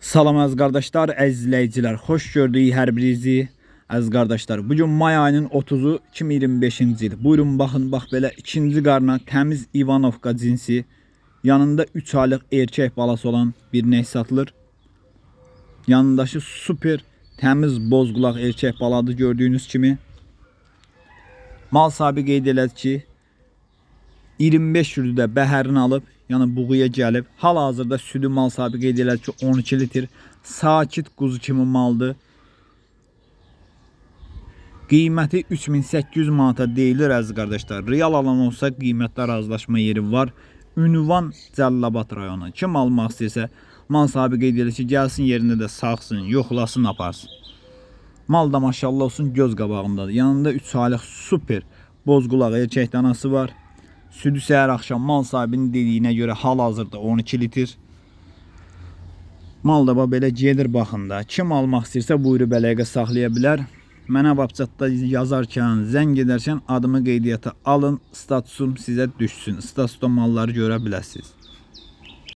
Salam əziz qardaşlar, əziz izləyicilər, xoş gördük hər birinizi. Əziz qardaşlar, bugün may ayının 30-u 2025-ci il. Buyurun baxın, bax belə ikinci qarna təmiz İvanovka cinsi, yanında 3 aylıq erkək balası olan bir ney satılır. Yanındakı super təmiz bozqulaq erkək baladır gördüyünüz kimi. Mal sahibi qeyd elədi ki, 25 gündür bəhərini alıb, yəni buğuya gəlib. Hal-hazırda südü mal sahibi qeyd elədi ki, 12 litr. Sakit quzu kimi maldır. Qiyməti 3800 manata deyilir əziz qardaşlar. Real alan olsa qiymətdə razılaşma yeri var. Ünvan Cəllabad rayonu. Kim almaq istəyirsə, mal sahibi qeyd edir ki, gəlsin yerində də sağsın, yoxlasın, aparsın. Mal da maşallah olsun göz qabağındadır. Yanında 3 aylıq super bozqulaq erkək danası var. Südü səhər axşam mal sahibinin dediyinə görə hal-hazırda 12 litr. Mal da belə gedir baxın da. Kim almaq istəyirsə buyurub əlaqə saxlaya bilər. Mənə WhatsApp-da yazarkən, zəng edərkən adımı qeydiyyata alın, statusum sizə düşsün. Statusda malları görə biləsiniz.